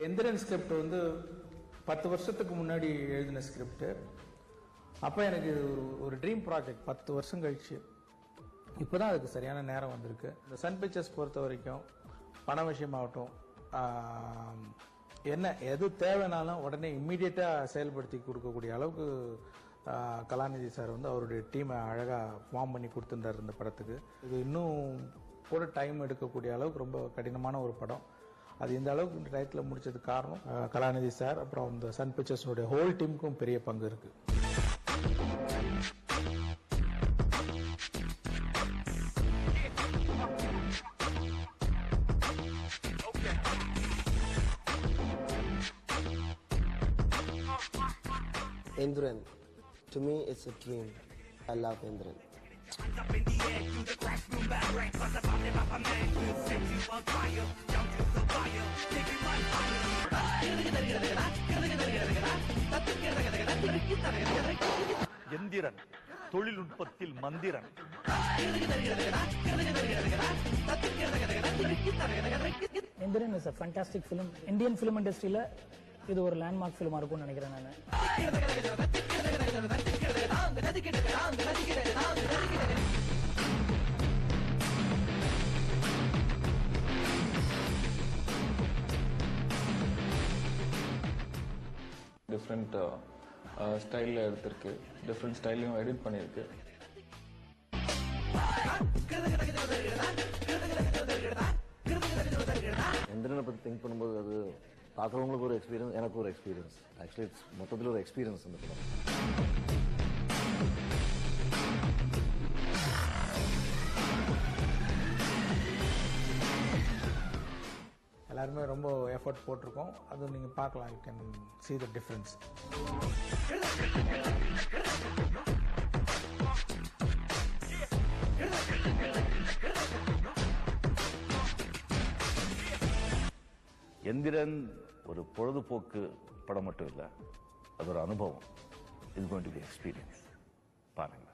Enthiran script வந்து 10 வருஷத்துக்கு முன்னாடி எழுதின ஸ்கிரிப்ட். அப்போ எனக்கு ஒரு ட்ரீம் ப்ராஜெக்ட் 10 வருஷம் கழிச்சு இப்போதான் அதுக்கு சரியான நேரம் வந்திருக்கு. இந்த சன் பிக்சர்ஸ் பொறுத்த வரைக்கும் பண விஷயமாகட்டும், என்ன எது தேவைனாலும் உடனே இம்மீடியட்டாக செயல்படுத்தி கொடுக்கக்கூடிய அளவுக்கு கலாநிதி சார் வந்து அவருடைய டீமை அழகாக ஃபார்ம் பண்ணி கொடுத்துருந்தார் இந்த படத்துக்கு. இது இன்னும் கூட டைம் எடுக்கக்கூடிய அளவுக்கு ரொம்ப கடினமான ஒரு படம். அது இந்த அளவுக்கு இந்த டயத்தில் முடிச்சதுக்கு காரணம் கலாநிதி சார், அப்புறம் இந்த சன் பிக்சர்ஸுடைய ஹோல் டீமுக்கும் பெரிய பங்கு இருக்கு. Indran, to me it's a dream. I love Indran. Enthiran தொழில்நுட்பத்தில் மந்திரன். Enthiran is a fantastic film. Indian film industry-ல இது ஒரு லேண்ட்மார்க் ஃபிலிமா இருக்கும்னு நினைக்கிறேன் நான். டிஃப்ரெண்ட் ஸ்டைலில் எடுத்திருக்கு, டிஃப்ரெண்ட் ஸ்டைலையும் எடிட் பண்ணியிருக்கு. எந்திரனை பற்றி திங்க் பண்ணும்போது அது பார்க்குறவங்களுக்கு ஒரு எக்ஸ்பீரியன்ஸ், எனக்கு ஒரு எக்ஸ்பீரியன்ஸ். ஆக்சுவலி இட்ஸ் மொத்தத்தில் ஒரு எக்ஸ்பீரியன்ஸ் இந்த படம். எல்லாருமே ரொம்ப எஃபர்ட் போட்டிருக்கோம். அது நீங்கள் பார்க்கலாம், you can see the difference. Enthiran ஒரு பொழுதுபோக்கு படம் மட்டும் இல்லை, அது ஒரு அனுபவம். இது going to be experience. பாருங்க.